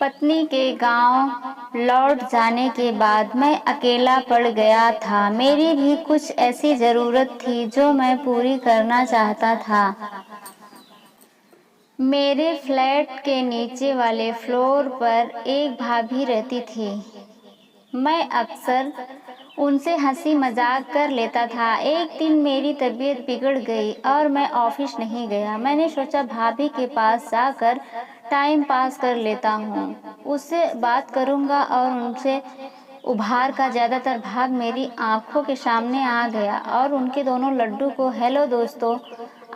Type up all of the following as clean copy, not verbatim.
पत्नी के गांव लौट जाने के बाद मैं अकेला पड़ गया था। मेरी भी कुछ ऐसी ज़रूरत थी जो मैं पूरी करना चाहता था। मेरे फ्लैट के नीचे वाले फ्लोर पर एक भाभी रहती थी। मैं अक्सर उनसे हंसी मजाक कर लेता था। एक दिन मेरी तबीयत बिगड़ गई और मैं ऑफिस नहीं गया। मैंने सोचा भाभी के पास जाकर टाइम पास कर लेता हूँ, उससे बात करूँगा। और उनसे उभार का ज़्यादातर भाग मेरी आंखों के सामने आ गया और उनके दोनों लड्डू को। हेलो दोस्तों,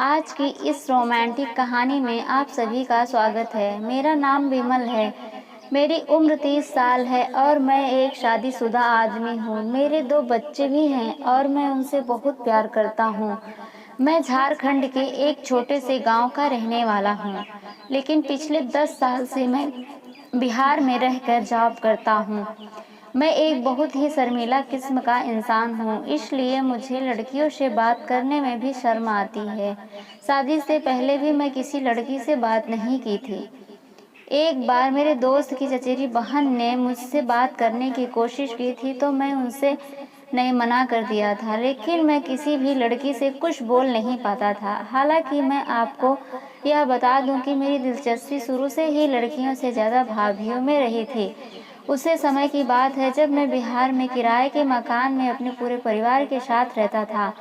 आज की इस रोमांटिक कहानी में आप सभी का स्वागत है। मेरा नाम विमल है, मेरी उम्र 30 साल है और मैं एक शादीशुदा आदमी हूँ। मेरे 2 बच्चे भी हैं और मैं उनसे बहुत प्यार करता हूँ। मैं झारखंड के एक छोटे से गांव का रहने वाला हूँ, लेकिन पिछले 10 साल से मैं बिहार में रहकर जॉब करता हूँ। मैं एक बहुत ही शर्मीला किस्म का इंसान हूँ, इसलिए मुझे लड़कियों से बात करने में भी शर्म आती है। शादी से पहले भी मैं किसी लड़की से बात नहीं की थी। एक बार मेरे दोस्त की चचेरी बहन ने मुझसे बात करने की कोशिश की थी तो मैं उनसे नहीं मना कर दिया था, लेकिन मैं किसी भी लड़की से कुछ बोल नहीं पाता था। हालांकि मैं आपको यह बता दूं कि मेरी दिलचस्पी शुरू से ही लड़कियों से ज़्यादा भाभीियों में रही थी। उसे समय की बात है जब मैं बिहार में किराए के मकान में अपने पूरे परिवार के साथ रहता था।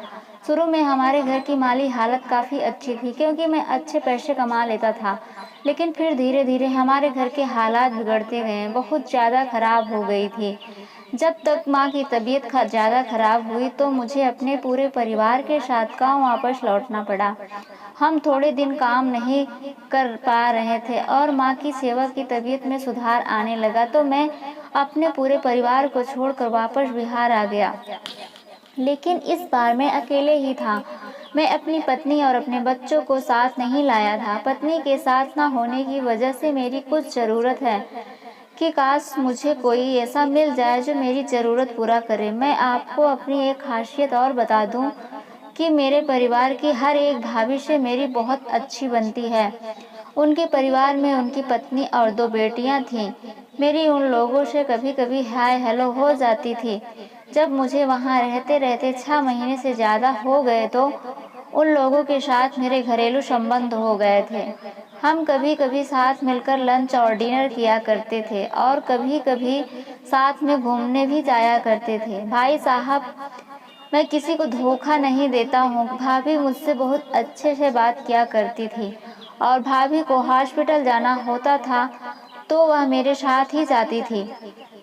शुरू में हमारे घर की माली हालत काफ़ी अच्छी थी क्योंकि मैं अच्छे पैसे कमा लेता था, लेकिन फिर धीरे धीरे हमारे घर के हालात बिगड़ते गए। बहुत ज़्यादा खराब हो गई थी। जब तक माँ की तबीयत ज़्यादा खराब हुई तो मुझे अपने पूरे परिवार के साथ गाँव वापस लौटना पड़ा। हम थोड़े दिन काम नहीं कर पा रहे थे और माँ की सेवा की तबीयत में सुधार आने लगा तो मैं अपने पूरे परिवार को छोड़कर वापस बिहार आ गया। लेकिन इस बार मैं अकेले ही था। मैं अपनी पत्नी और अपने बच्चों को साथ नहीं लाया था। पत्नी के साथ न होने की वजह से मेरी कुछ ज़रूरत है कि काश मुझे कोई ऐसा मिल जाए जो मेरी ज़रूरत पूरा करे। मैं आपको अपनी एक खासियत और बता दूं कि मेरे परिवार की हर एक भाभी से मेरी बहुत अच्छी बनती है। उनके परिवार में उनकी पत्नी और 2 बेटियां थीं। मेरी उन लोगों से कभी कभी हाय हेलो हो जाती थी। जब मुझे वहां रहते रहते 6 महीने से ज़्यादा हो गए तो उन लोगों के साथ मेरे घरेलू संबंध हो गए थे। हम कभी कभी साथ मिलकर लंच और डिनर किया करते थे और कभी कभी साथ में घूमने भी जाया करते थे। भाई साहब, मैं किसी को धोखा नहीं देता हूँ। भाभी मुझसे बहुत अच्छे से बात किया करती थी और भाभी को हॉस्पिटल जाना होता था तो वह मेरे साथ ही जाती थी।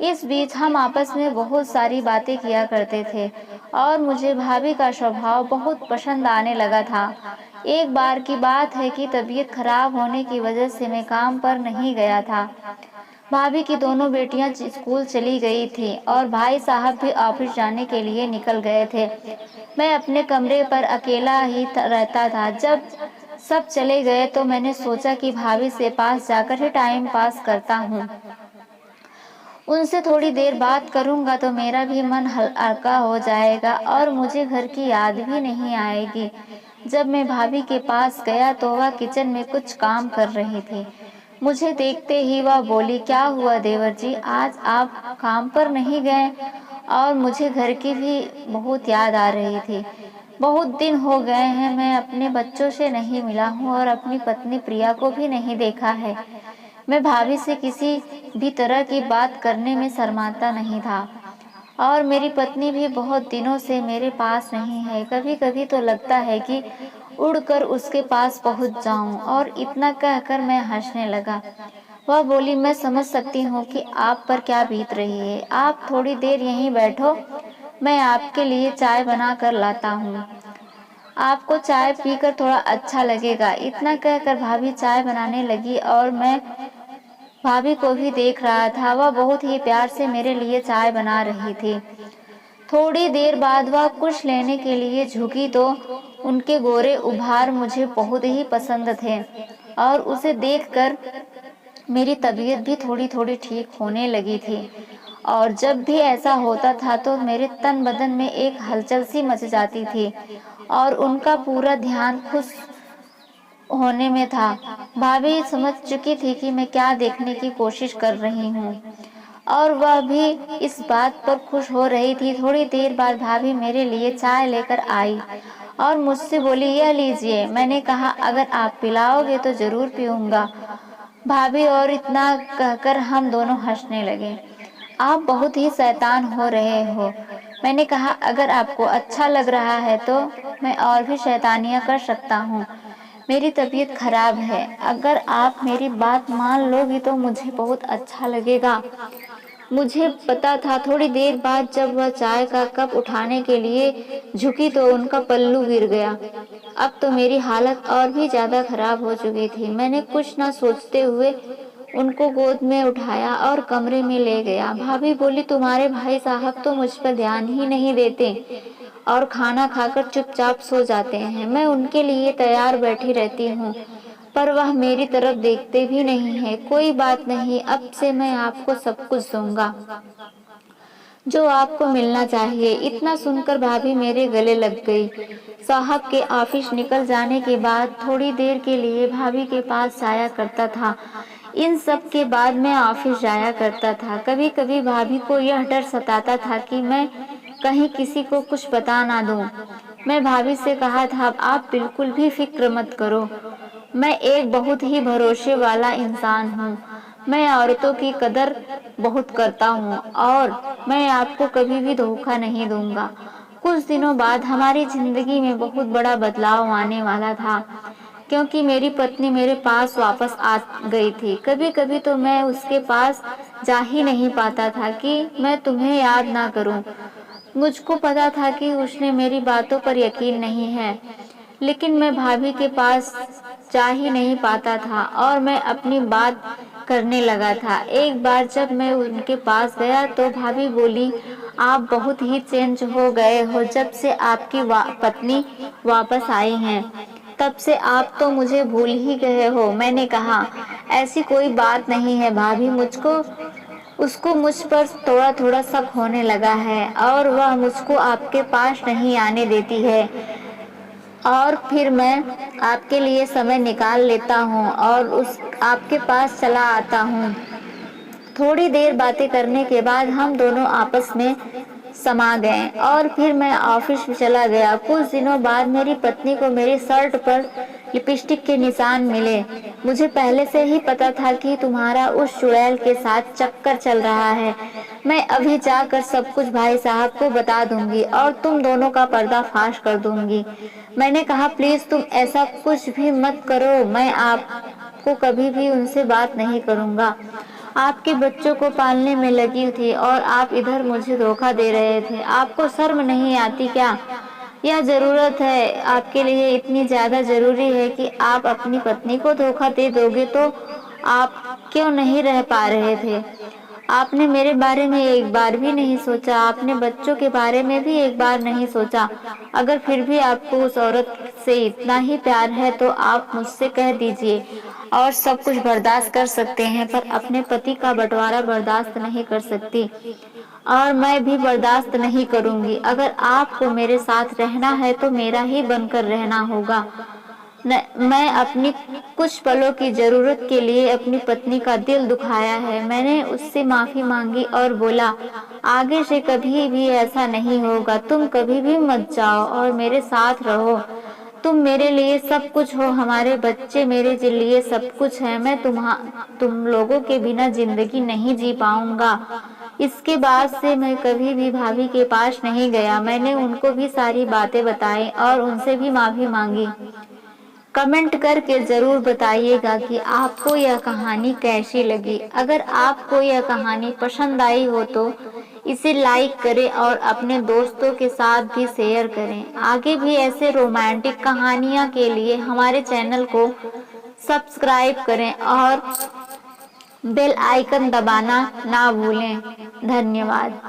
इस बीच हम आपस में बहुत सारी बातें किया करते थे और मुझे भाभी का स्वभाव बहुत पसंद आने लगा था। एक बार की बात है कि तबीयत खराब होने की वजह से मैं काम पर नहीं गया था। भाभी की दोनों बेटियां स्कूल चली गई थी और भाई साहब भी ऑफिस जाने के लिए निकल गए थे। मैं अपने कमरे पर अकेला ही रहता था। जब सब चले गए तो मैंने सोचा कि भाभी से पास जाकर ही टाइम पास करता हूँ। उनसे थोड़ी देर बात करूंगा तो मेरा भी मन हल्का हो जाएगा और मुझे घर की याद भी नहीं आएगी। जब मैं भाभी के पास गया तो वह किचन में कुछ काम कर रही थी। मुझे देखते ही वह बोली, क्या हुआ देवर जी, आज आप काम पर नहीं गए? और मुझे घर की भी बहुत याद आ रही थी। बहुत दिन हो गए हैं मैं अपने बच्चों से नहीं मिला हूँ और अपनी पत्नी प्रिया को भी नहीं देखा है। मैं भाभी से किसी भी तरह की बात करने में शर्माता नहीं था और मेरी पत्नी भी बहुत दिनों से मेरे पास नहीं है। कभी कभी तो लगता है कि उड़कर उसके पास पहुंच जाऊं। और इतना कहकर मैं हंसने लगा। वह बोली, मैं समझ सकती हूँ कि आप पर क्या बीत रही है। आप थोड़ी देर यहीं बैठो, मैं आपके लिए चाय बना कर लाता हूँ। आपको चाय पीकर थोड़ा अच्छा लगेगा। इतना कहकर भाभी चाय बनाने लगी और मैं भाभी को भी देख रहा था। वह बहुत ही प्यार से मेरे लिए चाय बना रही थी। थोड़ी देर बाद वह कुछ लेने के लिए झुकी तो उनके गोरे उभार मुझे बहुत ही पसंद थे और उसे देखकर मेरी तबीयत भी थोड़ी थोड़ी ठीक होने लगी थी। और जब भी ऐसा होता था तो मेरे तन बदन में एक हलचल सी मच जाती थी और उनका पूरा ध्यान खुश होने में था। भाभी समझ चुकी थी कि मैं क्या देखने की कोशिश कर रही हूँ और वह भी इस बात पर खुश हो रही थी। थोड़ी देर बाद भाभी मेरे लिए चाय लेकर आई और मुझसे बोली, यह लीजिए। मैंने कहा, अगर आप पिलाओगे तो जरूर पीऊंगा भाभी, और इतना कहकर हम दोनों हंसने लगे। आप बहुत ही शैतान हो रहे हो। मैंने कहा, अगर आपको अच्छा लग रहा है तो मैं और भी शैतानियां कर सकता हूँ। मेरी तबीयत खराब है, अगर आप मेरी बात मान लोगी तो मुझे बहुत अच्छा लगेगा। मुझे पता था। थोड़ी देर बाद जब वह चाय का कप उठाने के लिए झुकी तो उनका पल्लू गिर गया। अब तो मेरी हालत और भी ज्यादा खराब हो चुकी थी। मैंने कुछ न सोचते हुए उनको गोद में उठाया और कमरे में ले गया। भाभी बोली, तुम्हारे भाई साहब तो मुझ पर ध्यान ही नहीं देते और खाना खाकर चुपचाप सो जाते हैं। मैं उनके लिए तैयार बैठी रहती हूँ पर वह मेरी तरफ देखते भी नहीं है। कोई बात नहीं, अब से मैं आपको सब कुछ दूंगा जो आपको मिलना चाहिए। इतना सुनकर भाभी मेरे गले लग गई। साहब के ऑफिस निकल जाने के बाद थोड़ी देर के लिए भाभी के पास जाया करता था। इन सब के बाद मैं ऑफिस जाया करता था। कभी कभी भाभी को यह डर सताता था कि मैं कहीं किसी को कुछ बता ना दूं। मैं भाभी से कहा था, आप बिल्कुल भी फिक्र मत करो, मैं एक बहुत ही भरोसे वाला इंसान हूँ। मैं औरतों की कदर बहुत करता हूँ और मैं आपको कभी भी धोखा नहीं दूंगा। कुछ दिनों बाद हमारी जिंदगी में बहुत बड़ा बदलाव आने वाला था क्योंकि मेरी पत्नी मेरे पास वापस आ गई थी। कभी कभी तो मैं उसके पास जा ही नहीं पाता था कि मैं तुम्हें याद ना करूं। मुझको पता था कि उसने मेरी बातों पर यकीन नहीं है, लेकिन मैं भाभी के पास जा ही नहीं पाता था और मैं अपनी बात करने लगा था। एक बार जब मैं उनके पास गया तो भाभी बोली, आप बहुत ही चेंज हो गए हो जब से आपकी पत्नी वापस आई हैं। तब से आप तो मुझे भूल ही गए हो। मैंने कहा, ऐसी कोई बात नहीं है भाभी, उसको मुझ पर थोड़ा थोड़ा शक होने लगा है और वह मुझको आपके पास नहीं आने देती है। और फिर मैं आपके लिए समय निकाल लेता हूँ और उस आपके पास चला आता हूँ। थोड़ी देर बातें करने के बाद हम दोनों आपस में समा गए और फिर मैं ऑफिस में चला गया। कुछ दिनों बाद मेरी पत्नी को मेरी शर्ट पर लिपस्टिक के निशान मिले। मुझे पहले से ही पता था कि तुम्हारा उस चुड़ैल के साथ चक्कर चल रहा है। मैं अभी जाकर सब कुछ भाई साहब को बता दूंगी और तुम दोनों का पर्दाफाश कर दूंगी। मैंने कहा, प्लीज तुम ऐसा कुछ भी मत करो, मैं आपको कभी भी उनसे बात नहीं करूंगा। आपके बच्चों को पालने में लगी थी और आप इधर मुझे धोखा दे रहे थे। आपको शर्म नहीं आती क्या? यह जरूरत है आपके लिए इतनी ज्यादा जरूरी है कि आप अपनी पत्नी को धोखा दे दोगे तो आप क्यों नहीं रह पा रहे थे? आपने मेरे बारे में एक बार भी नहीं सोचा, आपने बच्चों के बारे में भी एक बार नहीं सोचा। अगर फिर भी आपको उस औरत से इतना ही प्यार है तो आप मुझसे कह दीजिए और सब कुछ बर्दाश्त कर सकते हैं, पर अपने पति का बंटवारा बर्दाश्त नहीं कर सकती और मैं भी बर्दाश्त नहीं करूंगी। अगर आपको मेरे साथ रहना है तो मेरा ही बनकर रहना होगा। मैं अपनी कुछ पलों की जरूरत के लिए अपनी पत्नी का दिल दुखाया है। मैंने उससे माफी मांगी और बोला, आगे से कभी भी ऐसा नहीं होगा। तुम कभी भी मत जाओ और मेरे साथ रहो। तुम मेरे लिए सब कुछ हो, हमारे बच्चे मेरे लिए सब कुछ है। मैं तुम लोगों के बिना जिंदगी नहीं जी पाऊंगा। इसके बाद से मैं कभी भी भाभी के पास नहीं गया। मैंने उनको भी सारी बातें बताई और उनसे भी माफी मांगी। कमेंट करके ज़रूर बताइएगा कि आपको यह कहानी कैसी लगी। अगर आपको यह कहानी पसंद आई हो तो इसे लाइक करें और अपने दोस्तों के साथ भी शेयर करें। आगे भी ऐसे रोमांटिक कहानियाँ के लिए हमारे चैनल को सब्सक्राइब करें और बेल आइकन दबाना ना भूलें। धन्यवाद।